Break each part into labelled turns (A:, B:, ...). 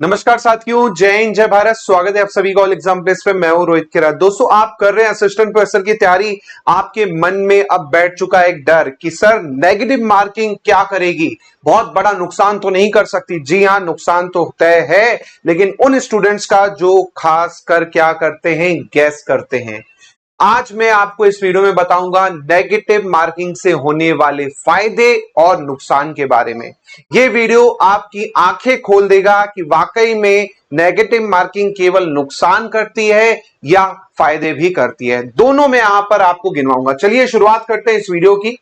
A: नमस्कार साथियों, जय हिंद जय भारत। स्वागत है आप सभी का ऑल एग्जाम प्लेस पे। मैं हूं रोहित खेरा। दोस्तों, आप कर रहे हैं असिस्टेंट प्रोफेसर की तैयारी। आपके मन में अब बैठ चुका है एक डर कि सर नेगेटिव मार्किंग क्या करेगी, बहुत बड़ा नुकसान तो नहीं कर सकती। जी हां, नुकसान तो तय है, लेकिन उन स्टूडेंट्स का जो खास कर क्या करते हैं, गैस करते हैं। आज मैं आपको इस वीडियो में बताऊंगा नेगेटिव मार्किंग से होने वाले फायदे और नुकसान के बारे में। यह वीडियो आपकी आंखें खोल देगा कि वाकई में नेगेटिव मार्किंग केवल नुकसान करती है या फायदे भी करती है। दोनों मैं यहां पर आपको गिनवाऊंगा। चलिए शुरुआत करते हैं इस वीडियो की।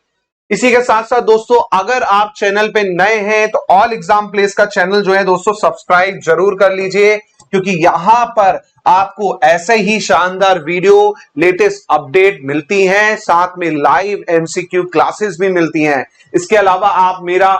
A: इसी के साथ साथ दोस्तों, अगर आप चैनल पे नए हैं तो ऑल एग्जाम प्लेस का चैनल जो है दोस्तों सब्सक्राइब जरूर कर लीजिए, क्योंकि यहां पर आपको ऐसे ही शानदार वीडियो, लेटेस्ट अपडेट मिलती हैं, साथ में लाइव एमसीक्यू क्लासेस भी मिलती हैं। इसके अलावा आप मेरा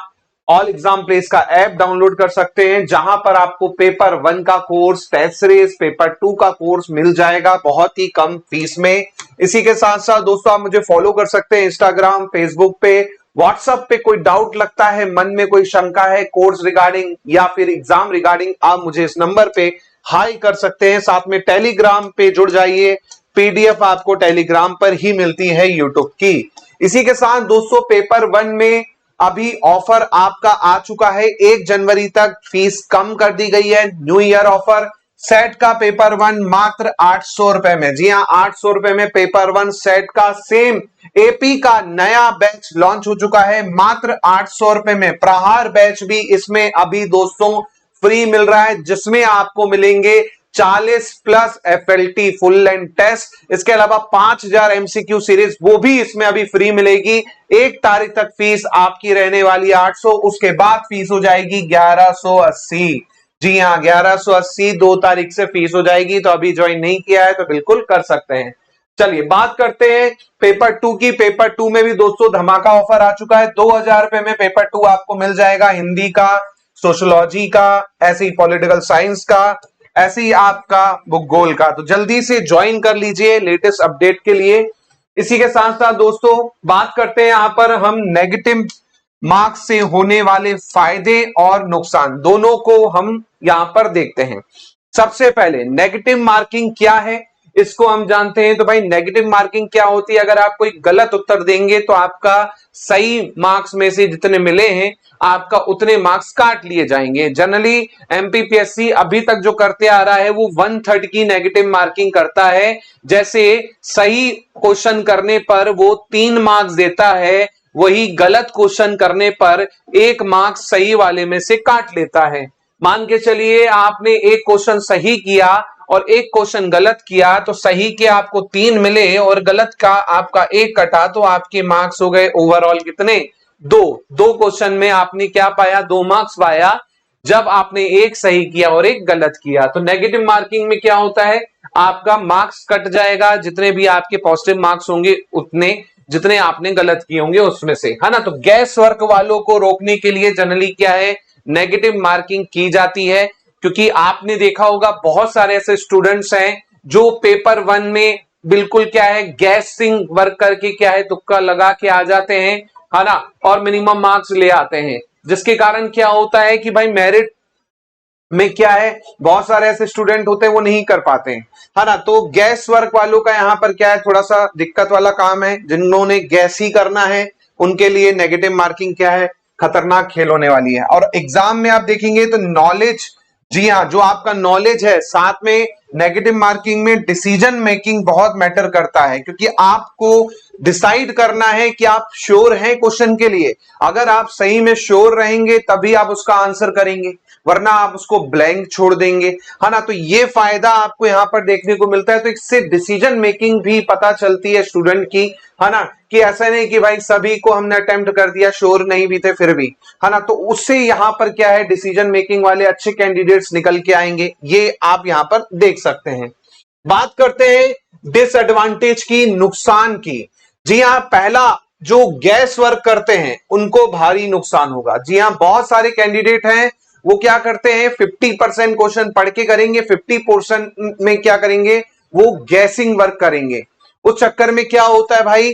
A: ऑल एग्जाम प्लेस का ऐप डाउनलोड कर सकते हैं, जहां पर आपको पेपर 1 का कोर्स, टेस्ट सीरीज, पेपर 2 का कोर्स मिल जाएगा बहुत ही कम फीस में। इसी के साथ साथ दोस्तों, आप मुझे फॉलो कर सकते हैं इंस्टाग्राम, फेसबुक पे, व्हाट्सएप पे। कोई डाउट लगता है, मन में कोई शंका है कोर्स रिगार्डिंग या फिर एग्जाम रिगार्डिंग, आप मुझे इस नंबर पे हाई कर सकते हैं। साथ में टेलीग्राम पे जुड़ जाइए, पीडीएफ आपको टेलीग्राम पर ही मिलती है यूट्यूब की। इसी के साथ दोस्तों, पेपर 1 में अभी ऑफर आपका आ चुका है। 1 जनवरी तक फीस कम कर दी गई है, न्यू ईयर ऑफर। सेट का पेपर 1 मात्र 800 रुपए में। जी हां, 800 रुपए में पेपर 1 सेट का। सेम एपी का नया बैच लॉन्च हो चुका है, मात्र 800 रुपए में। प्रहार बैच भी इसमें अभी दोस्तों फ्री मिल रहा है, जिसमें आपको मिलेंगे 40 plus FLT full length test. इसके अलावा 5000 एमसीक्यू सीरीज, वो भी इसमें अभी फ्री मिलेगी। 1 तारीख तक फीस आपकी रहने वाली 800, उसके बाद फीस हो जाएगी 1180। जी हां, 1180 2 तारीख से फीस हो जाएगी। तो अभी ज्वाइन नहीं किया है तो बिल्कुल कर सकते हैं। चलिए बात करते हैं पेपर 2 की। पेपर 2 में भी दोस्तों धमाका ऑफर आ चुका है। 2000 रुपए में पेपर 2 आपको मिल जाएगा। हिंदी का, सोशियोलॉजी का, ऐसे ही पॉलिटिकल साइंस का, ऐसे ही आपका भूगोल का। तो जल्दी से ज्वाइन कर लीजिए लेटेस्ट अपडेट के लिए। इसी के साथ साथ दोस्तों, बात करते हैं यहां पर हम नेगेटिव मार्क्स से होने वाले फायदे और नुकसान, दोनों को हम यहां पर देखते हैं। सबसे पहले नेगेटिव मार्किंग क्या है, इसको हम जानते हैं। तो भाई नेगेटिव मार्किंग क्या होती है? अगर आप कोई गलत उत्तर देंगे तो आपका सही मार्क्स में से जितने मिले हैं, आपका उतने मार्क्स काट लिए जाएंगे। जनरली एमपीपीएससी अभी तक जो करते आ रहा है वो 1/3 की नेगेटिव मार्किंग करता है। जैसे सही क्वेश्चन करने पर वो 3 मार्क्स देता है, वही गलत क्वेश्चन करने पर 1 मार्क्स सही वाले में से काट लेता है। मान के चलिए आपने एक क्वेश्चन सही किया और एक क्वेश्चन गलत किया, तो सही के आपको 3 मिले और गलत का आपका 1 कटा, तो आपके मार्क्स हो गए ओवरऑल कितने? 2 क्वेश्चन में आपने क्या पाया? 2 मार्क्स पाया, जब आपने एक सही किया और एक गलत किया। तो नेगेटिव मार्किंग में क्या होता है? आपका मार्क्स कट जाएगा, जितने भी आपके पॉजिटिव मार्क्स होंगे उतने, जितने आपने गलत किए होंगे उसमें से, है ना। तो गैस वर्क वालों को रोकने के लिए जनरली क्या है, नेगेटिव मार्किंग की जाती है। क्योंकि आपने देखा होगा बहुत सारे ऐसे स्टूडेंट्स हैं जो पेपर 1 में बिल्कुल क्या है, गैसिंग वर्क करके क्या है, तुक्का लगा के आ जाते हैं, है ना, और मिनिमम मार्क्स ले आते हैं। जिसके कारण क्या होता है कि भाई मेरिट में क्या है, बहुत सारे ऐसे स्टूडेंट होते हैं वो नहीं कर पाते हैं, है ना। तो गैस वर्क वालों का यहां पर क्या है, थोड़ा सा दिक्कत वाला काम है। जिन्होंने गैस ही करना है उनके लिए नेगेटिव मार्किंग क्या है, खतरनाक खेल होने वाली है। और एग्जाम में आप देखेंगे तो नॉलेज, जी हाँ, जो आपका नॉलेज है, साथ में नेगेटिव मार्किंग में डिसीजन मेकिंग बहुत मैटर करता है, क्योंकि आपको डिसाइड करना है कि आप श्योर हैं क्वेश्चन के लिए। अगर आप सही में श्योर रहेंगे तभी आप उसका आंसर करेंगे, वरना आप उसको ब्लैंक छोड़ देंगे, है ना। तो ये फायदा आपको यहां पर देखने को मिलता है। तो इससे डिसीजन मेकिंग भी पता चलती है स्टूडेंट की, है ना, कि ऐसा नहीं कि भाई सभी को हमने अटेम्प्ट कर दिया, श्योर नहीं भी थे फिर भी, है ना। तो उससे यहां पर क्या है, डिसीजन मेकिंग वाले अच्छे कैंडिडेट्स निकल के आएंगे, ये आप यहां पर देख सकते हैं। बात करते हैं डिसएडवांटेज की, नुकसान की। जी हां, पहला, जो गैस वर्क करते हैं उनको भारी नुकसान होगा। जी हां, बहुत सारे कैंडिडेट हैं वो क्या करते हैं, 50% क्वेश्चन पढ़ के करेंगे, 50% में क्या करेंगे, वो गैसिंग वर्क करेंगे। उस चक्कर में क्या होता है भाई,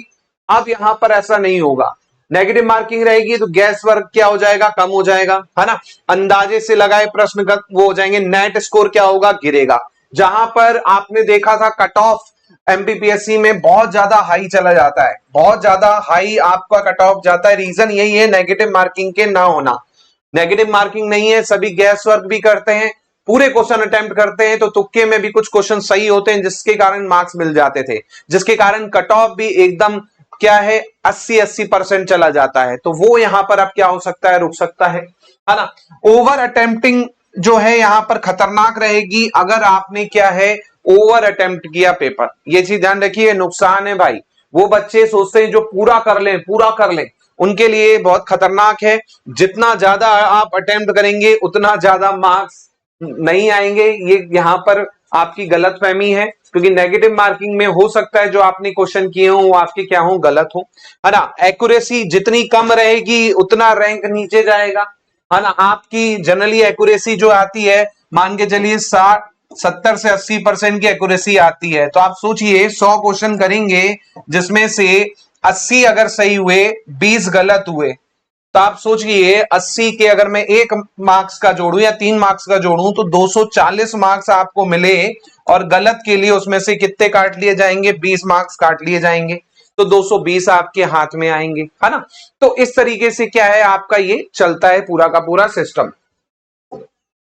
A: अब यहां पर ऐसा नहीं होगा। नेगेटिव मार्किंग रहेगी तो गैस वर्क क्या हो जाएगा, कम हो जाएगा, है ना। अंदाजे से लगाए प्रश्न का वो हो जाएंगे, नेट स्कोर क्या होगा, गिरेगा। जहां पर आपने देखा था कट ऑफ एमपीपीएससी में बहुत ज्यादा हाई चला जाता है, बहुत ज्यादा हाई आपका कट ऑफ जाता है, रीजन यही है नेगेटिव मार्किंग के ना होना। नेगेटिव मार्किंग नहीं है, सभी गैस वर्क भी करते हैं, पूरे क्वेश्चन अटेम्प्ट करते हैं, तो तुक्के में भी कुछ क्वेश्चन सही होते हैं जिसके कारण मार्क्स मिल जाते थे, जिसके कारण कट ऑफ भी एकदम क्या है 80% चला जाता है। तो वो यहां पर अब क्या हो सकता है, रुक सकता है ना। ओवर अटेम्प्टिंग जो है यहां पर खतरनाक रहेगी अगर आपने क्या है ओवर अटेम्प्ट किया पेपर। ये चीज ध्यान रखिए, नुकसान है भाई। वो बच्चे सोचते हैं जो पूरा कर लें, पूरा कर लें, उनके लिए बहुत खतरनाक है। जितना ज्यादा आप अटेम्प्ट करेंगे उतना ज्यादा मार्क्स नहीं आएंगे, ये यहां पर आपकी गलतफहमी है, क्योंकि नेगेटिव मार्किंग में हो सकता है जो आपने क्वेश्चन किए हो वो आपके क्या हो, गलत हो, है ना। एक्यूरेसी जितनी कम रहेगी उतना रैंक नीचे जाएगा, है ना। आपकी जनरली एक्यूरेसी जो आती है मान के चलिए 70 से 80% की एक्यूरेसी आती है, तो आप सोचिए 100 क्वेश्चन करेंगे जिसमें से 80 अगर सही हुए 20 गलत हुए, तो आप सोचिए 80 के अगर मैं 1 मार्क्स का जोड़ूं या 3 मार्क्स का जोड़ूं तो 240 मार्क्स आपको मिले, और गलत के लिए उसमें से कितने काट लिए जाएंगे, 20 मार्क्स काट लिए जाएंगे, तो 220 आपके हाथ में आएंगे, है ना। तो इस तरीके से क्या है आपका ये चलता है पूरा का पूरा सिस्टम।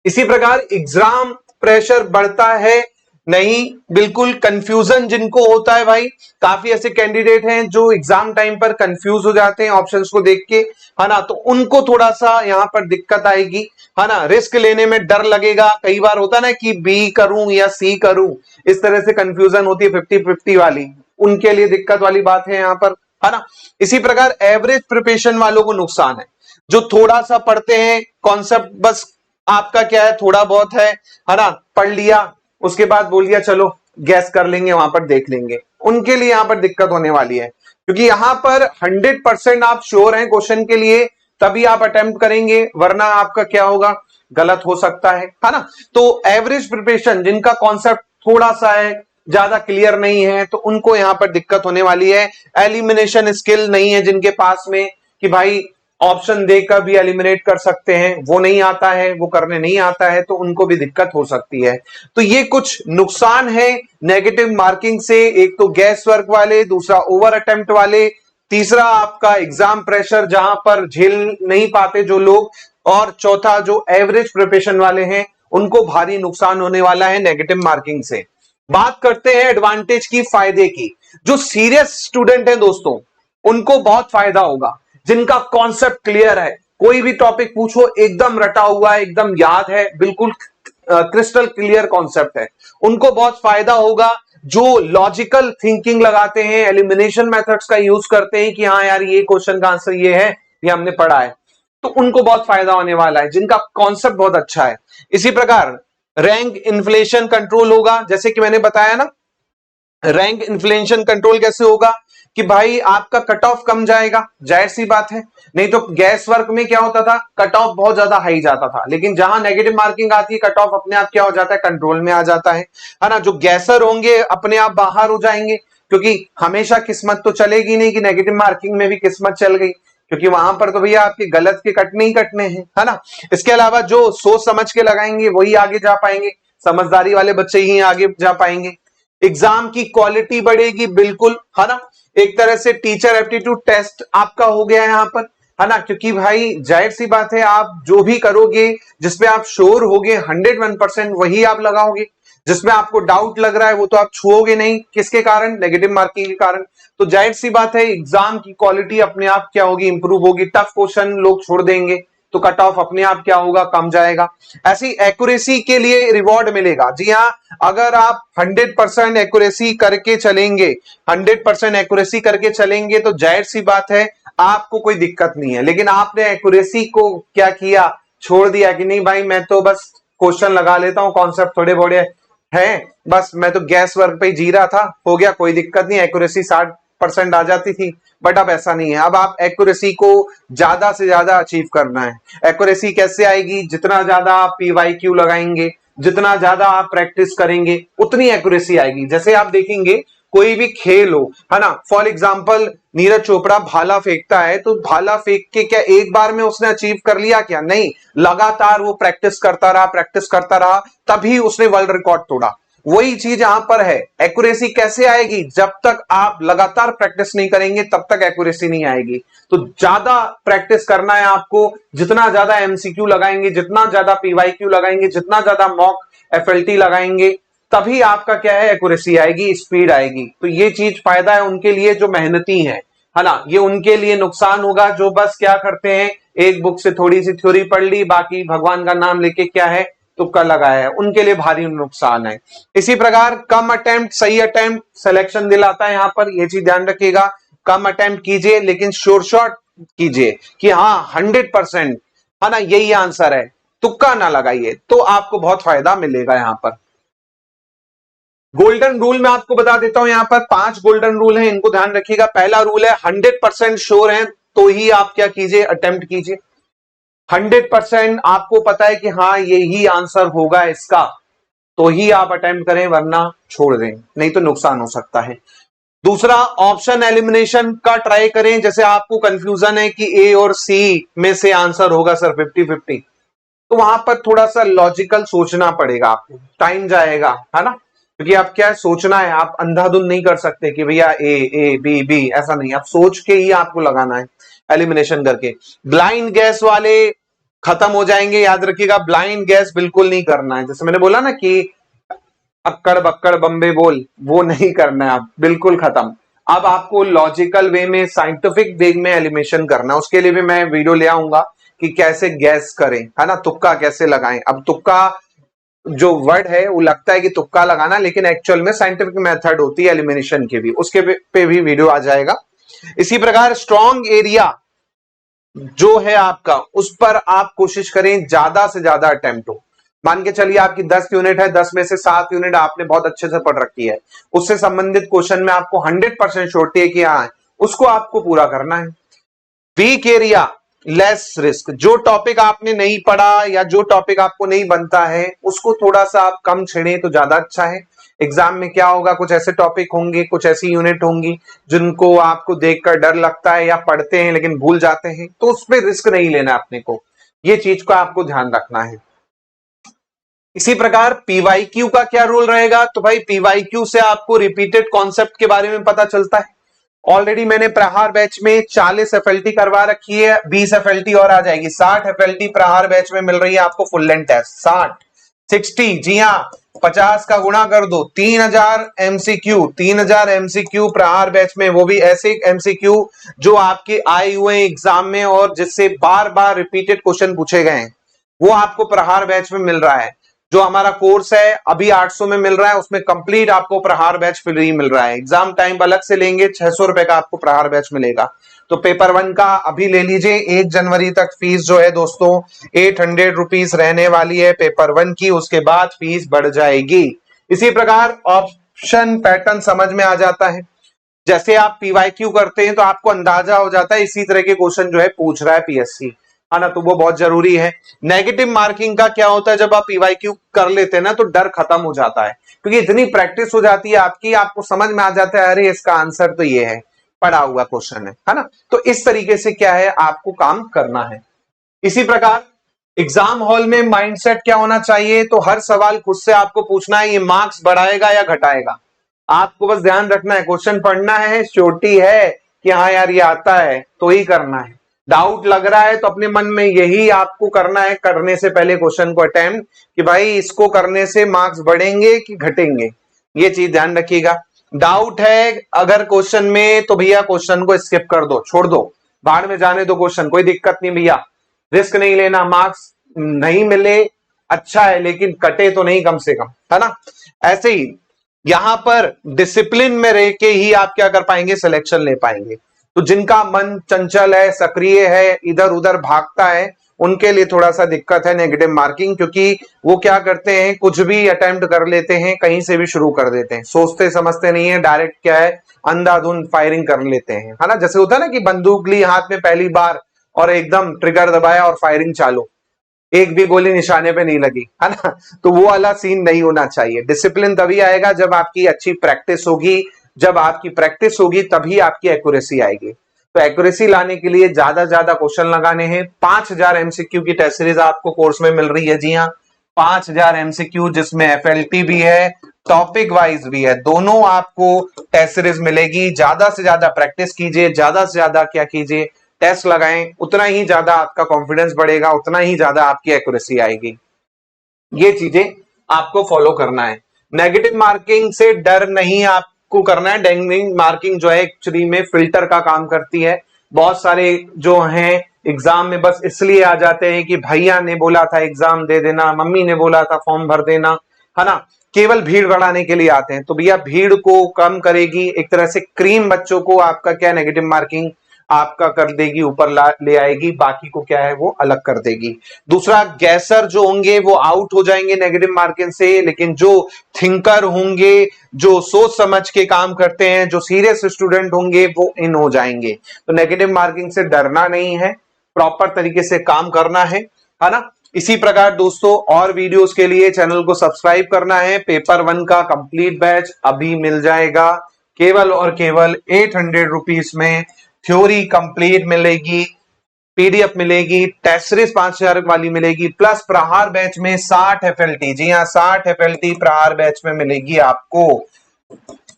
A: इसी प्रकार एग्जाम प्रेशर बढ़ता है नहीं, बिल्कुल कंफ्यूजन जिनको होता है भाई, काफी ऐसे कैंडिडेट हैं जो एग्जाम टाइम पर कंफ्यूज हो जाते हैं ऑप्शंस को देख के, है ना। तो उनको थोड़ा सा यहां पर दिक्कत आएगी, है ना। रिस्क लेने में डर लगेगा, कई बार होता है ना कि बी करूं या सी करूं, इस तरह से कंफ्यूजन होती है 50-50 वाली, उनके लिए दिक्कत वाली बात है यहां पर, है ना। इसी प्रकार एवरेज प्रिपरेशन वालों को नुकसान है, जो थोड़ा सा पढ़ते हैं, कॉन्सेप्ट बस आपका क्या है थोड़ा बहुत है ना, पढ़ लिया उसके बाद बोल दिया चलो गैस कर लेंगे, वहां पर देख लेंगे, उनके लिए यहां पर दिक्कत होने वाली है। क्योंकि यहां पर 100% आप श्योर हैं क्वेश्चन के लिए तभी आप अटेम्प्ट करेंगे, वरना आपका क्या होगा, गलत हो सकता है ना। तो एवरेज प्रिपरेशन जिनका कॉन्सेप्ट थोड़ा सा है, ज्यादा क्लियर नहीं है, तो उनको यहां पर दिक्कत होने वाली है। एलिमिनेशन स्किल नहीं है जिनके पास में कि भाई ऑप्शन देकर भी एलिमिनेट कर सकते हैं, वो नहीं आता है, वो करने नहीं आता है, तो उनको भी दिक्कत हो सकती है। तो ये कुछ नुकसान है नेगेटिव मार्किंग से, एक तो गैस वर्क वाले, दूसरा ओवर अटेम्प्ट वाले, तीसरा आपका एग्जाम प्रेशर जहां पर झेल नहीं पाते जो लोग, और चौथा जो एवरेज प्रिपरेशन वाले हैं उनको भारी नुकसान होने वाला है नेगेटिव मार्किंग से। बात करते हैं एडवांटेज की, फायदे की। जो सीरियस स्टूडेंट हैं दोस्तों उनको बहुत फायदा होगा, जिनका कॉन्सेप्ट क्लियर है, कोई भी टॉपिक पूछो एकदम रटा हुआ है, एकदम याद है, बिल्कुल क्रिस्टल क्लियर कॉन्सेप्ट है, उनको बहुत फायदा होगा। जो लॉजिकल थिंकिंग लगाते हैं, एलिमिनेशन मेथड्स का यूज करते हैं कि हाँ यार ये क्वेश्चन का आंसर ये है, ये हमने पढ़ा है, तो उनको बहुत फायदा होने वाला है, जिनका कॉन्सेप्ट बहुत अच्छा है। इसी प्रकार रैंक इन्फ्लेशन कंट्रोल होगा, जैसे कि मैंने बताया ना, रैंक इन्फ्लेशन कंट्रोल कैसे होगा कि भाई आपका कट ऑफ कम जाएगा, जाहिर सी बात है। नहीं तो गैस वर्क में क्या होता था, कट ऑफ बहुत ज्यादा हाई जाता था, लेकिन जहां नेगेटिव मार्किंग आती है कट ऑफ अपने आप क्या हो जाता है, कंट्रोल में आ जाता है ना। जो गैसर होंगे अपने आप बाहर हो जाएंगे, क्योंकि हमेशा किस्मत तो चलेगी नहीं कि नेगेटिव मार्किंग में भी किस्मत चल गई, क्योंकि वहां पर तो भैया आपके गलत के कटने ही कटने हैं, है ना। इसके अलावा जो सोच समझ के लगाएंगे वही आगे जा पाएंगे, समझदारी वाले बच्चे ही आगे जा पाएंगे। एग्जाम की क्वालिटी बढ़ेगी, बिल्कुल, है ना। एक तरह से टीचर एप्टीट्यूड टेस्ट आपका हो गया यहां पर, है ना, क्योंकि भाई जाहिर सी बात है आप जो भी करोगे जिसपे आप श्योर होगे 101% वही आप लगाओगे, जिसमें आपको डाउट लग रहा है वो तो आप छुओगे नहीं, किसके कारण, नेगेटिव मार्किंग के कारण। तो जाहिर सी बात है एग्जाम की क्वालिटी अपने आप क्या होगी, इंप्रूव होगी। टफ क्वेश्चन लोग छोड़ देंगे तो कट ऑफ अपने आप क्या होगा, कम जाएगा। ऐसी एक्यूरेसी के लिए रिवॉर्ड मिलेगा। जी हाँ, अगर आप 100% एक्यूरेसी करके चलेंगे, 100% एक्यूरेसी करके चलेंगे तो जाहिर सी बात है आपको कोई दिक्कत नहीं है। लेकिन आपने एक्यूरेसी को क्या किया, छोड़ दिया कि नहीं भाई मैं तो बस क्वेश्चन लगा लेता हूं, कॉन्सेप्ट थोड़े बड़े हैं, बस मैं तो गैस वर्क पे ही जी रहा था, हो गया, कोई दिक्कत नहीं, एक्यूरेसी 60% आ जाती थी। बट अब ऐसा नहीं है, अब आप एक्यूरेसी को ज्यादा से ज्यादा अचीव करना है। एक्यूरेसी कैसे आएगी, जितना ज्यादा आप पीवाईक्यू लगाएंगे, जितना ज्यादा आप प्रैक्टिस करेंगे उतनी एक्यूरेसी आएगी। जैसे आप देखेंगे कोई भी खेल हो, है ना, फॉर एग्जाम्पल नीरज चोपड़ा भाला फेंकता है, तो भाला फेंक के क्या एक बार में उसने अचीव कर लिया क्या? नहीं, लगातार वो प्रैक्टिस करता रहा, तभी उसने वर्ल्ड रिकॉर्ड तोड़ा। वही चीज यहां पर है, एक्यूरेसी कैसे आएगी? जब तक आप लगातार प्रैक्टिस नहीं करेंगे तब तक एक्यूरेसी नहीं आएगी। तो ज्यादा प्रैक्टिस करना है आपको, जितना ज्यादा एमसीक्यू लगाएंगे, जितना ज्यादा पीवाईक्यू लगाएंगे, जितना ज्यादा मॉक एफएलटी लगाएंगे, तभी आपका क्या है, एक्यूरेसी आएगी, स्पीड आएगी। तो ये चीज फायदा है उनके लिए जो मेहनती है ना। ये उनके लिए नुकसान होगा जो बस क्या करते हैं, एक बुक से थोड़ी सी थ्योरी पढ़ ली, बाकी भगवान का नाम लेके क्या है, तुक्का लगाया है, उनके लिए भारी नुकसान है। इसी प्रकार कम अटेम्प्ट सही अटेम्प्ट सिलेक्शन दिलाता है। यहां पर ये चीज ध्यान रखिएगा, कम अटेम्प्ट कीजिए लेकिन श्योर शॉट कीजिए कि हाँ 100%, है ना, यही आंसर है, तुक्का ना लगाइए, तो आपको बहुत फायदा मिलेगा। यहां पर गोल्डन रूल मैं आपको बता देता हूं, यहां पर 5 गोल्डन रूल हैं, इनको ध्यान रखिएगा। पहला रूल है 100% श्योर है तो ही आप क्या कीजिए, अटेम्प्ट कीजिए। 100% आपको पता है कि हाँ यही आंसर होगा इसका, तो ही आप अटेम्प्ट करें, वरना छोड़ दें, नहीं तो नुकसान हो सकता है। दूसरा, ऑप्शन एलिमिनेशन का ट्राई करें। जैसे आपको कंफ्यूजन है कि ए और सी में से आंसर होगा सर 50-50, तो वहां पर थोड़ा सा लॉजिकल सोचना पड़ेगा, आपको टाइम जाएगा, है ना, क्योंकि आप क्या सोचना है, आप अंधाधुंध नहीं कर सकते कि भैया ए बी बी, ऐसा नहीं, आप सोच के ही आपको लगाना है एलिमिनेशन करके। ब्लाइंड गैस वाले खत्म हो जाएंगे, याद रखिएगा, ब्लाइंड गैस बिल्कुल नहीं करना है। जैसे मैंने बोला ना कि अक्कड़ बक्कड़ बम्बे बोल, वो नहीं करना है, आप बिल्कुल खत्म। अब आपको लॉजिकल वे में, साइंटिफिक वे में एलिमिनेशन करना, उसके लिए भी मैं वीडियो ले आऊंगा कि कैसे गैस करें, है ना, तुक्का कैसे लगाएं। अब तुक्का जो वर्ड है वो लगता है कि तुक्का लगाना, लेकिन एक्चुअल में साइंटिफिक मेथड होती है एलिमिनेशन की भी, उसके पे भी वीडियो आ जाएगा। इसी प्रकार स्ट्रॉन्ग एरिया जो है आपका, उस पर आप कोशिश करें ज्यादा से ज्यादा अटेम्प्ट हो। मान के चलिए आपकी 10 यूनिट है, 10 में से 7 यूनिट आपने बहुत अच्छे से पढ़ रखी है, उससे संबंधित क्वेश्चन में आपको 100% श्योरिटी है कि हाँ उसको आपको पूरा करना है। वीक एरिया लेस रिस्क, जो टॉपिक आपने नहीं पढ़ा या जो टॉपिक आपको नहीं बनता है उसको थोड़ा सा आप कम छेड़े तो ज्यादा अच्छा है। एग्जाम में क्या होगा, कुछ ऐसे टॉपिक होंगे, कुछ ऐसी यूनिट होंगी जिनको आपको देखकर डर लगता है या पढ़ते हैं लेकिन भूल जाते हैं, तो उसमें रिस्क नहीं लेना अपने को, ये चीज को आपको ध्यान रखना है। इसी प्रकार पीवाईक्यू का क्या रोल रहेगा, तो भाई पीवाईक्यू से आपको रिपीटेड कॉन्सेप्ट के बारे में पता चलता है। ऑलरेडी मैंने प्रहार बैच में 40 एफएलटी करवा रखी है, 20 एफएलटी और आ जाएगी, 60 एफएलटी प्रहार बैच में मिल रही है आपको फुल लेंथ टेस्ट। 60 जी हाँ, 50 का गुणा कर दो, 3000 एमसीक्यू, 3000 एमसीक्यू प्रहार बैच में, वो भी ऐसे एमसीक्यू जो आपके आए हुए एग्जाम में और जिससे बार बार रिपीटेड क्वेश्चन पूछे गए हैं, वो आपको प्रहार बैच में मिल रहा है। जो हमारा कोर्स है अभी 800 में मिल रहा है, उसमें कंप्लीट आपको प्रहार बैच फ्री मिल रहा है। एग्जाम टाइम अलग से लेंगे, 600 रुपए का आपको प्रहार बैच मिलेगा। तो पेपर 1 का अभी ले लीजिए, 1 जनवरी तक फीस जो है दोस्तों 800 रुपीज रहने वाली है पेपर 1 की, उसके बाद फीस बढ़ जाएगी। इसी प्रकार ऑप्शन पैटर्न समझ में आ जाता है, जैसे आप पीवाईक्यू करते हैं तो आपको अंदाजा हो जाता है इसी तरह के क्वेश्चन जो है पूछ रहा है पीएससी, है ना, तो वो बहुत जरूरी है। नेगेटिव मार्किंग का क्या होता है, जब आप पीवाईक्यू कर लेते हैं ना तो डर खत्म हो जाता है, क्योंकि इतनी प्रैक्टिस हो जाती है आपकी, आपको समझ में आ जाता है अरे इसका आंसर तो ये है, पढ़ा हुआ क्वेश्चन है ना। तो इस तरीके से क्या है आपको काम करना है। इसी प्रकार एग्जाम हॉल में माइंडसेट क्या होना चाहिए, तो हर सवाल खुद से आपको पूछना है ये मार्क्स बढ़ाएगा या घटाएगा। आपको बस ध्यान रखना है, क्वेश्चन पढ़ना है, श्योरिटी है कि हाँ यार ये आता है तो ही करना है। डाउट लग रहा है तो अपने मन में यही आपको करना है, करने से पहले क्वेश्चन को अटेम्प्ट, कि भाई इसको करने से मार्क्स बढ़ेंगे कि घटेंगे, ये चीज ध्यान रखिएगा। डाउट है अगर क्वेश्चन में तो भैया क्वेश्चन को स्किप कर दो, छोड़ दो, बाहर में जाने दो क्वेश्चन, कोई दिक्कत नहीं भैया, रिस्क नहीं लेना, मार्क्स नहीं मिले अच्छा है लेकिन कटे तो नहीं कम से कम, है ना। ऐसे ही यहां पर डिसिप्लिन में रह के ही आप क्या कर पाएंगे, सिलेक्शन ले पाएंगे। तो जिनका मन चंचल है, सक्रिय है, इधर उधर भागता है, उनके लिए थोड़ा सा दिक्कत है नेगेटिव मार्किंग, क्योंकि वो क्या करते हैं कुछ भी अटेम्प्ट कर लेते हैं, कहीं से भी शुरू कर देते हैं, सोचते समझते नहीं है, डायरेक्ट क्या है अंधाधुंध फायरिंग कर लेते हैं, है ना। जैसे होता है ना कि बंदूक ली हाथ में पहली बार और एकदम ट्रिगर दबाया और फायरिंग चालू, एक भी गोली निशाने पे नहीं लगी, है ना। तो वो वाला सीन नहीं होना चाहिए। डिसिप्लिन तभी आएगा जब आपकी अच्छी प्रैक्टिस होगी, जब आपकी प्रैक्टिस होगी तभी आपकी एक्यूरेसी आएगी। तो एक्यूरेसी लाने के लिए ज्यादा ज्यादा क्वेश्चन लगाने हैं। 5000 एमसीक्यू की टेस्ट सीरीज आपको कोर्स में मिल रही है। जी हाँ, 5000 एमसीक्यू जिसमें एफएलटी भी है, टॉपिक वाइज भी है, दोनों आपको टेस्ट सीरीज मिलेगी। ज्यादा से ज्यादा प्रैक्टिस कीजिए, ज्यादा से ज्यादा क्या कीजिए, टेस्ट लगाएं, उतना ही ज्यादा आपका कॉन्फिडेंस बढ़ेगा, उतना ही ज्यादा आपकी एक्यूरेसी आएगी। ये चीजें आपको फॉलो करना है। नेगेटिव मार्किंग से डर नहीं आपको करना है। नेगेटिव मार्किंग जो है एक्चुअली में फिल्टर का काम करती है। बहुत सारे जो हैं एग्जाम में बस इसलिए आ जाते हैं कि भैया ने बोला था एग्जाम दे देना, मम्मी ने बोला था फॉर्म भर देना, है ना, केवल भीड़ बढ़ाने के लिए आते हैं। तो भैया भीड़ को कम करेगी, एक तरह से क्रीम बच्चों को आपका क्या नेगेटिव मार्किंग आपका कर देगी, ऊपर ले आएगी, बाकी को क्या है वो अलग कर देगी। दूसरा, गैसर जो होंगे वो आउट हो जाएंगे नेगेटिव मार्किंग से, लेकिन जो थिंकर होंगे, जो सोच समझ के काम करते हैं, जो सीरियस स्टूडेंट होंगे वो इन हो जाएंगे। तो नेगेटिव मार्किंग से डरना नहीं है, प्रॉपर तरीके से काम करना है ना। इसी प्रकार दोस्तों और वीडियोस के लिए चैनल को सब्सक्राइब करना है। पेपर 1 का कंप्लीट बैच अभी मिल जाएगा केवल और केवल 800 रुपीज में। थ्योरी कंप्लीट मिलेगी, पीडीएफ मिलेगी, टेस्ट सीरीज 5000 वाली मिलेगी, प्लस प्रहार बैच में 60 एफएलटी, जी हाँ 60 एफएलटी प्रहार बैच में मिलेगी आपको,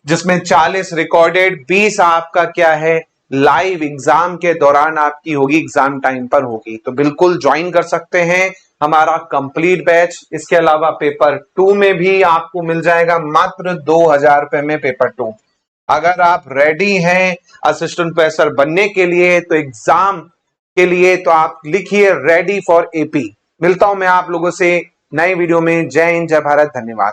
A: जिसमें 40 रिकॉर्डेड, 20 आपका क्या है लाइव एग्जाम के दौरान आपकी होगी, एग्जाम टाइम पर होगी। तो बिल्कुल ज्वाइन कर सकते हैं हमारा कंप्लीट बैच। इसके अलावा पेपर 2 में भी आपको मिल जाएगा मात्र 2000 रुपए में पेपर 2। अगर आप रेडी हैं असिस्टेंट प्रोफेसर बनने के लिए तो एग्जाम के लिए तो आप लिखिए रेडी फॉर एपी। मिलता हूं मैं आप लोगों से नए वीडियो में। जय हिंद, जय भारत, धन्यवाद।